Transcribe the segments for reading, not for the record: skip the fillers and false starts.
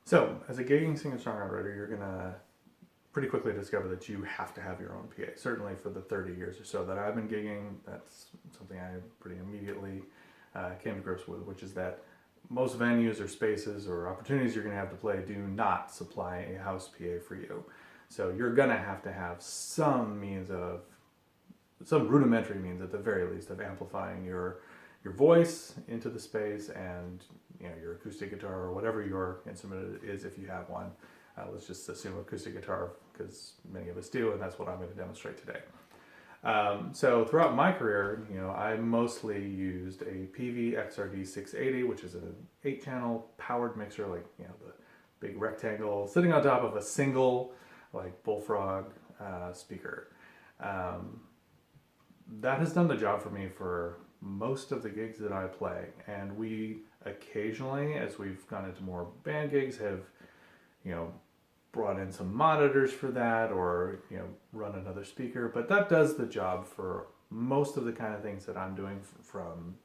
So, as a gigging singer-songwriter, you're gonna pretty quickly discover that you have to have your own PA. Certainly for the 30 years or so that I've been gigging, that's something I pretty immediately came to grips with, which is that most venues or spaces or opportunities you're gonna have to play do not supply a house PA for you. So you're gonna have to have some rudimentary means at the very least of amplifying your voice into the space, and your acoustic guitar or whatever your instrument is, if you have one. Let's just assume acoustic guitar because many of us do, and that's what I'm going to demonstrate today. So throughout my career, I mostly used a PV XRD 680, which is an 8-channel powered mixer, like the big rectangle sitting on top of a single like bullfrog speaker. That has done the job for me for most of the gigs that I play, and we occasionally, as we've gone into more band gigs, have brought in some monitors for that, or run another speaker, but that does the job for most of the kind of things that I'm doing, from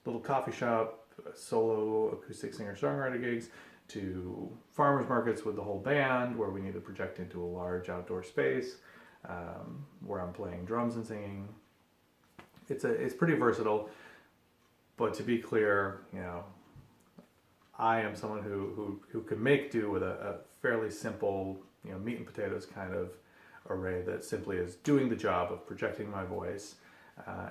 little coffee shop solo acoustic singer-songwriter gigs to farmers markets with the whole band where we need to project into a large outdoor space, where I'm playing drums and singing. It's pretty versatile, but to be clear, I am someone who can make do with a fairly simple, meat and potatoes kind of array that simply is doing the job of projecting my voice,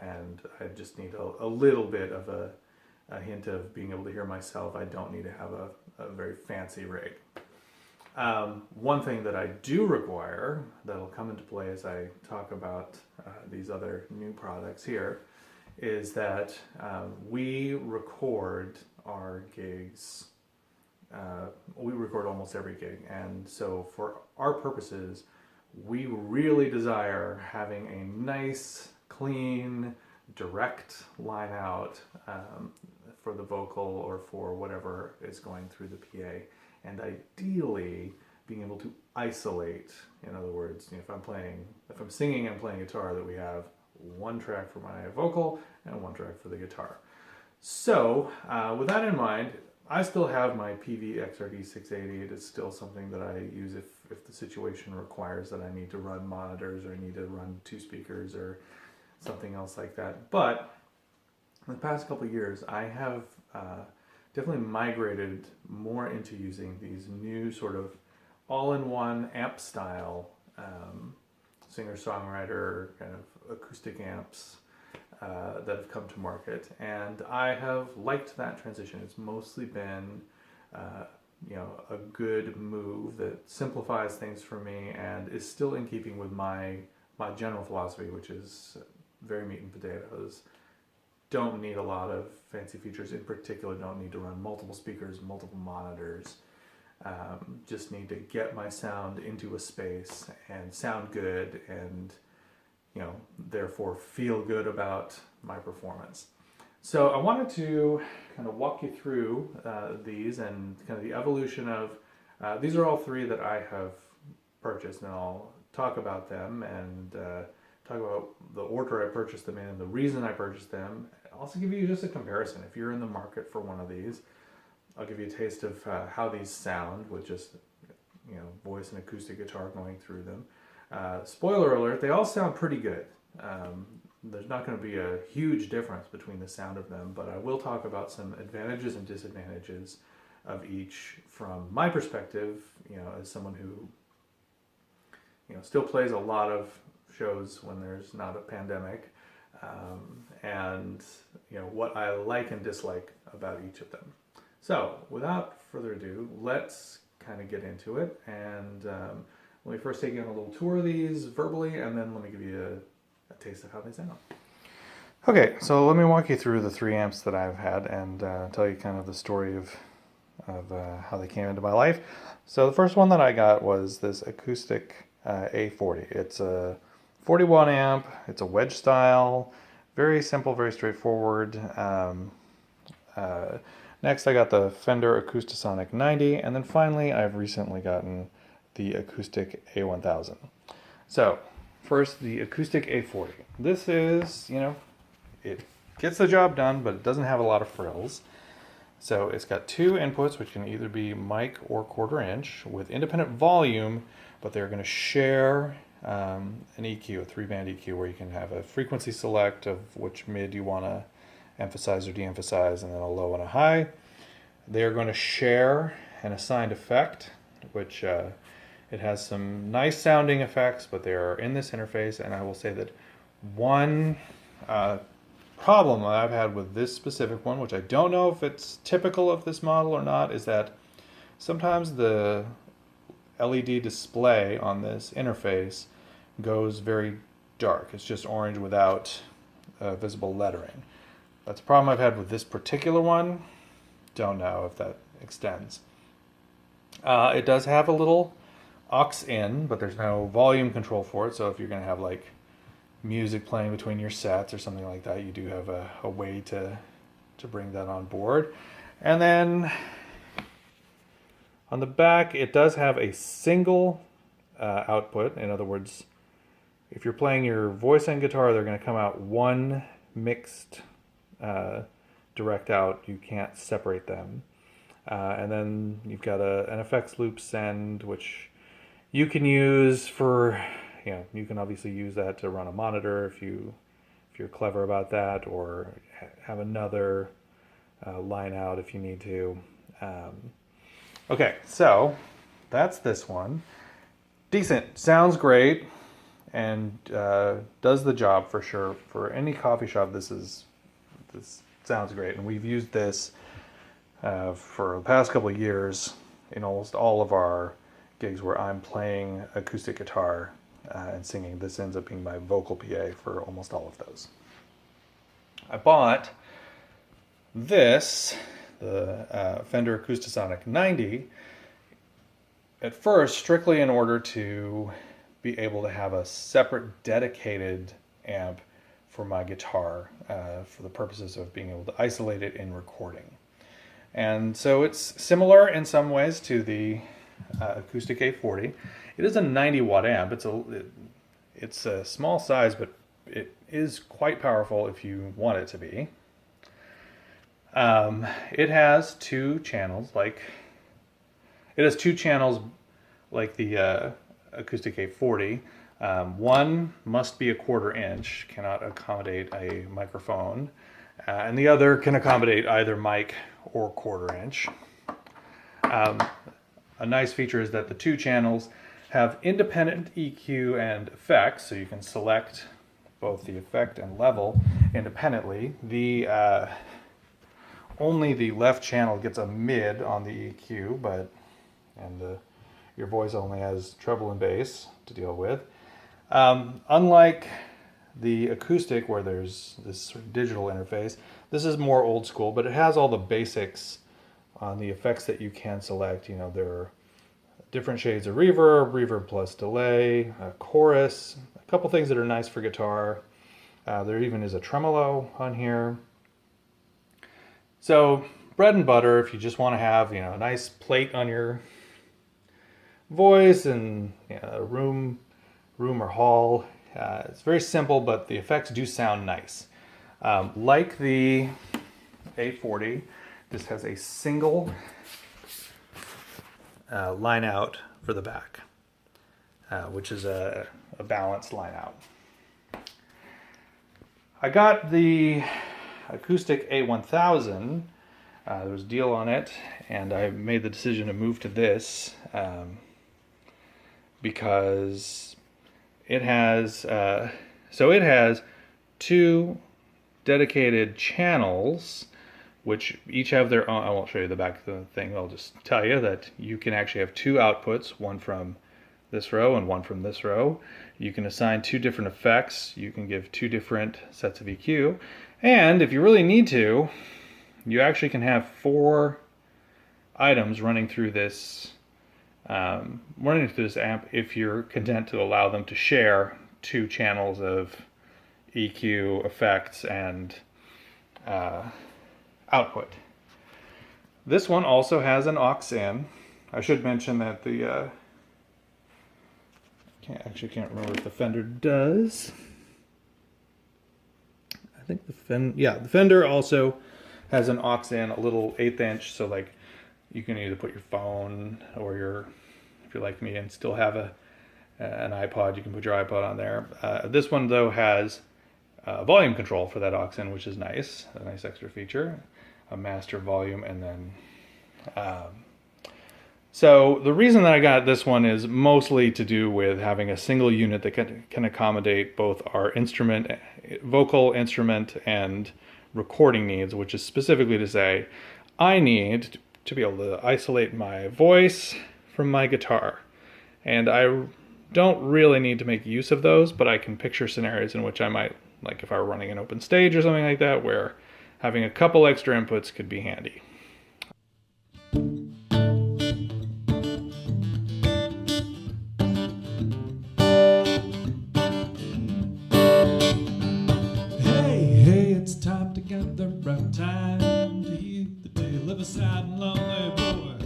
and I just need a little bit of a hint of being able to hear myself. I don't need to have a very fancy rig. One thing that I do require that'll come into play as I talk about these other new products here is that we record our gigs. We record almost every gig, and so for our purposes, we really desire having a nice, clean, direct line out for the vocal or for whatever is going through the PA. And ideally, being able to isolate. In other words, if I'm singing and playing guitar, that we have one track for my vocal and one track for the guitar. So, with that in mind, I still have my PV XRD 680. It is still something that I use if the situation requires that I need to run monitors, or I need to run 2 speakers or something else like that. But in the past couple of years, I have definitely migrated more into using these new sort of all-in-one amp style singer-songwriter kind of acoustic amps that have come to market, and I have liked that transition. It's mostly been a good move that simplifies things for me and is still in keeping with my general philosophy, which is very meat and potatoes. Don't need a lot of fancy features. In particular, don't need to run multiple speakers, multiple monitors. Just need to get my sound into a space and sound good, and therefore feel good about my performance. So I wanted to kind of walk you through these and kind of the evolution of these are all 3 that I have purchased, and I'll talk about them and talk about the order I purchased them in and the reason I purchased them. I'll also give you just a comparison. If you're in the market for one of these, I'll give you a taste of how these sound with just voice and acoustic guitar going through them. Spoiler alert, they all sound pretty good. There's not going to be a huge difference between the sound of them, but I will talk about some advantages and disadvantages of each from my perspective, as someone who still plays a lot of shows when there's not a pandemic, and what I like and dislike about each of them. So without further ado, let's kind of get into it, and let me first take you on a little tour of these verbally, and then let me give you a taste of how they sound. Okay, so let me walk you through the 3 amps that I've had and tell you kind of the story of how they came into my life. So the first one that I got was this Acoustic A40. It's a 40-watt amp. It's a wedge style, very simple, very straightforward. Next I got the Fender Acoustasonic 90, and then finally I've recently gotten the Acoustic A1000. So first, the Acoustic A40. This is, it gets the job done, but it doesn't have a lot of frills. So it's got two inputs, which can either be mic or quarter-inch, with independent volume, but they're going to share an EQ, a 3-band EQ, where you can have a frequency select of which mid you want to emphasize or de-emphasize, and then a low and a high. They are going to share an assigned effect, which it has some nice sounding effects, but they are in this interface. And I will say that one problem that I've had with this specific one, which I don't know if it's typical of this model or not, is that sometimes the LED display on this interface goes very dark. It's just orange without visible lettering. That's a problem I've had with this particular one. Don't know if that extends. It does have a little aux in, but there's no volume control for it. So if you're going to have like music playing between your sets or something like that, you do have a way to bring that on board. And then on the back, it does have a single output. In other words, if you're playing your voice and guitar, they're going to come out one mixed direct out. You can't separate them. And then you've got an effects loop send, which you can use for, you can obviously use that to run a monitor if you're clever about that, or have another line out if you need to. Okay, so that's this one. Decent, sounds great, and does the job for sure. For any coffee shop, this sounds great, and we've used this for the past couple of years in almost all of our gigs where I'm playing acoustic guitar and singing. This ends up being my vocal PA for almost all of those. I bought this, the Fender Acoustasonic 90, at first strictly in order to be able to have a separate dedicated amp for my guitar for the purposes of being able to isolate it in recording. And so it's similar in some ways to the Acoustic A40. It is a 90 watt amp. It's a small size, but it is quite powerful if you want it to be. It has two channels like the Acoustic A40. One must be a quarter-inch, cannot accommodate a microphone, and the other can accommodate either mic or quarter-inch. A nice feature is that the two channels have independent EQ and effects, so you can select both the effect and level independently. Only the left channel gets a mid on the EQ, your voice only has treble and bass to deal with. Unlike the acoustic, where there's this sort of digital interface, this is more old school, but it has all the basics on the effects that you can select. There are different shades of reverb, reverb plus delay, a chorus, a couple things that are nice for guitar. There even is a tremolo on here. So bread and butter if you just want to have a nice plate on your voice and a room or hall. It's very simple, but the effects do sound nice. Like the A40, this has a single line out for the back, which is a balanced line out. I got the Acoustic A1000. There was a deal on it, and I made the decision to move to this because it has two dedicated channels, which each have their own. I won't show you the back of the thing. I'll just tell you that you can actually have two outputs, one from this row and one from this row. You can assign two different effects. You can give two different sets of EQ. And if you really need to, you actually can have four items running through this amp if you're content to allow them to share two channels of EQ, effects, and output. This one also has an aux in. I should mention that the can't remember if the Fender does. I think the Fender also has an aux in, a little 1/8 inch, so like you can either put your phone or your, if you're like me and still have an iPod, you can put your iPod on there. This one though has volume control for that aux in, which is nice, a nice extra feature, a master volume, and then so the reason that I got this one is mostly to do with having a single unit that can accommodate both our instrument, vocal instrument, and recording needs, which is specifically to say, I need to be able to isolate my voice from my guitar. And I don't really need to make use of those, but I can picture scenarios in which I might, like if I were running an open stage or something like that, where having a couple extra inputs could be handy. Right time to hear the tale of a sad and lonely boy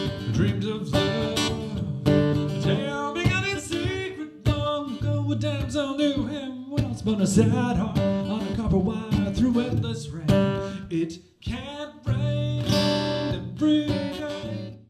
who dreamed of love. The tale began in secret long ago. A damsel knew him well, spun a sad heart on a copper wire through endless rain. It can't rain every day.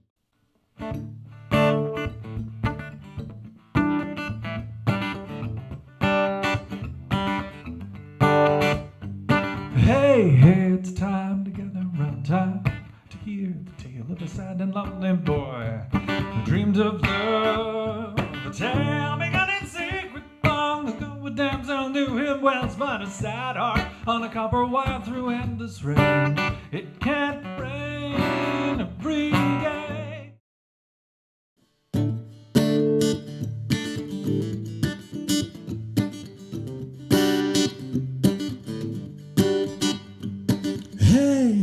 Hey, it's time to gather round, time to hear the tale of a sad and lonely boy who dreamed of love. The tale began in secret long ago. A damsel knew him well, spun a sad heart on a copper wire through endless rain. It can't rain every day. Hey,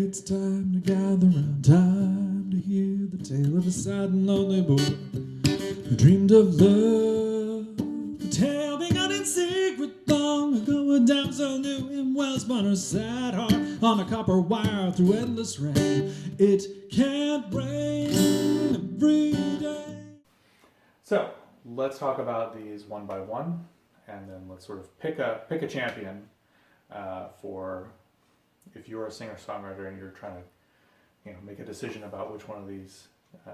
it's time to gather round, time to hear the tale of a sad and lonely boy who dreamed of love. The tale began in secret long ago. A damsel knew him well, spun her sad heart on a copper wire through endless rain. It can't rain every day. So let's talk about these one by one, and then let's sort of pick a champion for if you're a singer-songwriter and you're trying to, make a decision about which one of these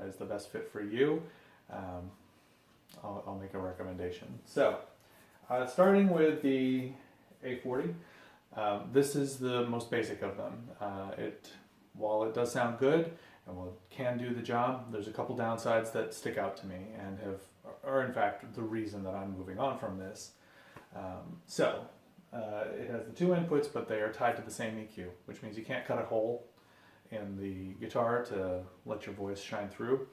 is the best fit for you. I'll make a recommendation. So, starting with the A40, this is the most basic of them. While it does sound good and while it can do the job, there's a couple downsides that stick out to me and are in fact the reason that I'm moving on from this. It has the two inputs, but they are tied to the same EQ, which means you can't cut a hole in the guitar to let your voice shine through.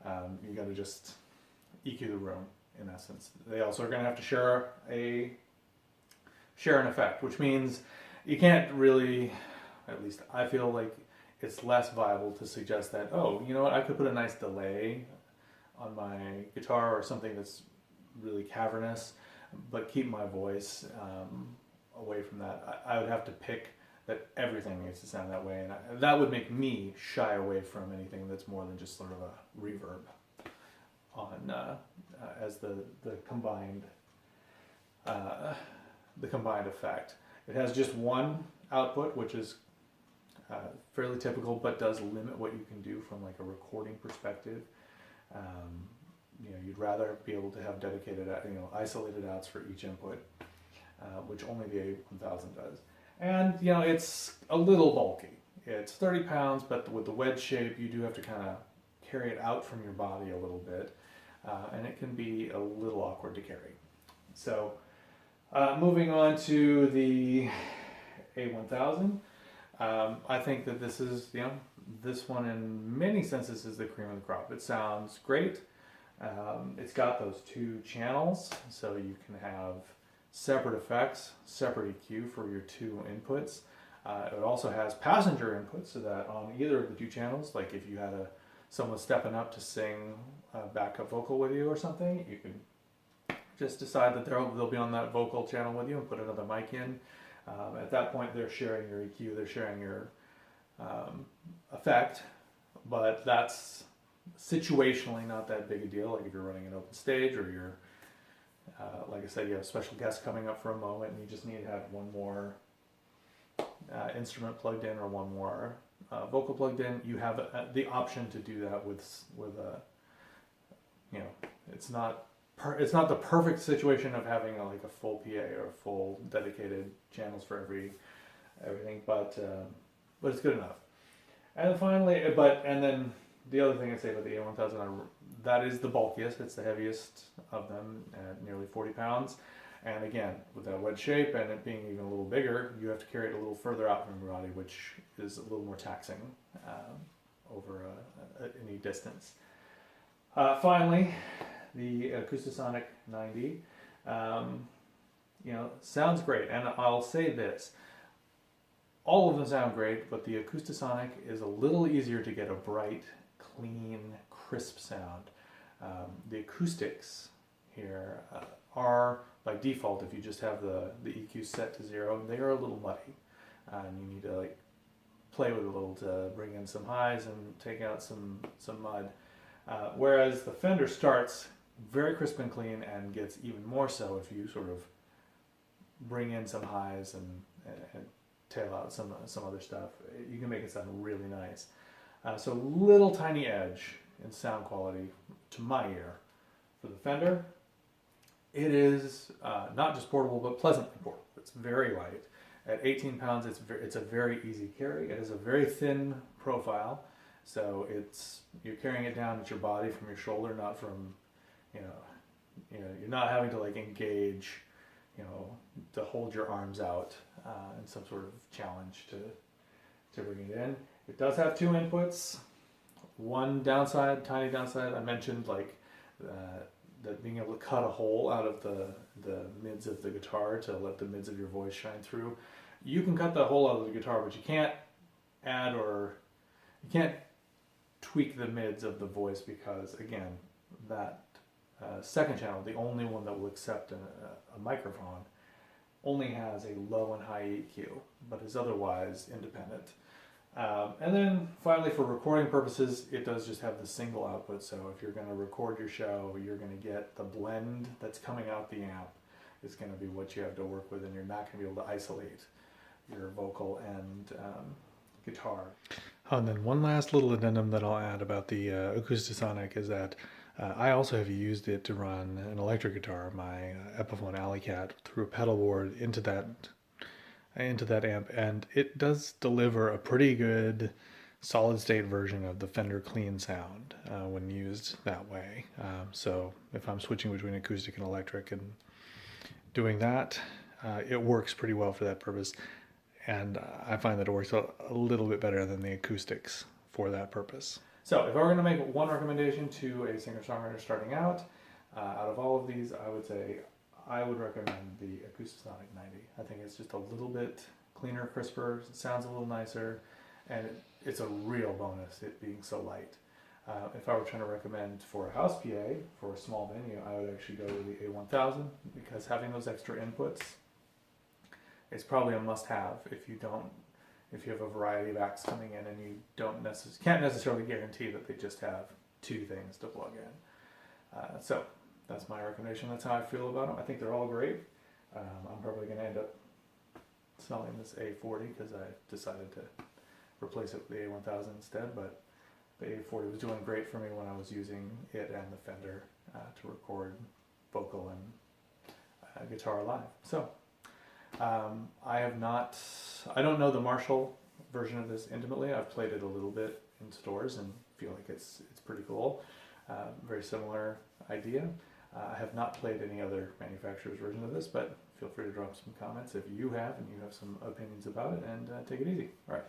You got to just EQ the room, in essence. They also are going to have to share an effect, which means you can't really, at least I feel like it's less viable to suggest that, oh, you know what, I could put a nice delay on my guitar or something that's really cavernous, but keep my voice away from that. I would have to pick that everything needs to sound that way, and that would make me shy away from anything that's more than just sort of a reverb on as the combined effect. It has just one output, which is fairly typical, but does limit what you can do from like a recording perspective. You'd rather be able to have dedicated, isolated outs for each input, which only the A1000 does. And, it's a little bulky. It's 30 pounds, but with the wedge shape, you do have to kind of carry it out from your body a little bit, and it can be a little awkward to carry. So, moving on to the A1000, I think that this is, this one in many senses is the cream of the crop. It sounds great. It's got those two channels, so you can have separate effects, separate EQ for your two inputs. It also has passenger inputs, so that on either of the two channels, like if you had someone stepping up to sing a backup vocal with you or something, you can just decide that they'll be on that vocal channel with you and put another mic in. At that point, they're sharing your EQ, they're sharing your effect, but that's situationally not that big a deal. Like if you're running an open stage or you're, like I said, you have a special guest coming up for a moment and you just need to have one more instrument plugged in or one more vocal plugged in, you have the option to do that with a, you know, it's not the perfect situation of having like a full PA or full dedicated channels for everything, but it's good enough. And finally, and then the other thing I'd say about the A1000, that is the bulkiest, it's the heaviest of them at nearly 40 pounds. And again, with that wedge shape and it being even a little bigger, you have to carry it a little further out from your body, which is a little more taxing over any distance. Finally, the Acoustasonic 90, you know, sounds great. And I'll say this, all of them sound great, but the Acoustasonic is a little easier to get a bright, clean, crisp sound. The acoustics here are, by default, if you just have the EQ set to 0, they are a little muddy. And you need to like play with it a little to bring in some highs and take out some mud. Whereas the Fender starts very crisp and clean and gets even more so if you sort of bring in some highs and tail out some other stuff. You can make it sound really nice. So little tiny edge in sound quality to my ear. For the Fender, it is not just portable, but pleasantly portable. It's very light. At 18 pounds, it's a very easy carry. It has a very thin profile, so you're carrying it down at your body from your shoulder, not from, you know, you're not having to like engage, you know, to hold your arms out in some sort of challenge to bring it in. It does have 2 inputs. One downside, tiny downside, I mentioned like that being able to cut a hole out of the mids of the guitar to let the mids of your voice shine through. You can cut that hole out of the guitar, but you can't you can't tweak the mids of the voice because, again, that second channel, the only one that will accept a microphone, only has a low and high EQ, but is otherwise independent. And then finally, for recording purposes, it does just have the single output. So if you're going to record your show, you're going to get the blend that's coming out the amp is going to be what you have to work with, and you're not going to be able to isolate your vocal and guitar. Oh, and then one last little addendum that I'll add about the Acoustasonic is that I also have used it to run an electric guitar, my Epiphone Alley Cat, through a pedal board into that amp, and it does deliver a pretty good solid state version of the Fender clean sound when used that way. So if I'm switching between acoustic and electric and doing that, it works pretty well for that purpose, and I find that it works a little bit better than the acoustics for that purpose. So if I were going to make one recommendation to a singer-songwriter starting out of all of these, I would say I would recommend the Acoustasonic 90. I think it's just a little bit cleaner, crisper, sounds a little nicer, and it's a real bonus, it being so light. If I were trying to recommend for a house PA, for a small venue, I would actually go with the A1000, because having those extra inputs is probably a must-have if you have a variety of acts coming in and you can't necessarily guarantee that they just have 2 things to plug in. So that's my recommendation. That's how I feel about them. I think they're all great. I'm probably going to end up selling this A40 because I decided to replace it with the A1000 instead, but the A40 was doing great for me when I was using it and the Fender to record vocal and guitar live. So I don't know the Marshall version of this intimately. I've played it a little bit in stores and feel like it's pretty cool. Very similar idea. I have not played any other manufacturer's version of this, but feel free to drop some comments if you have and you have some opinions about it, and take it easy. All right.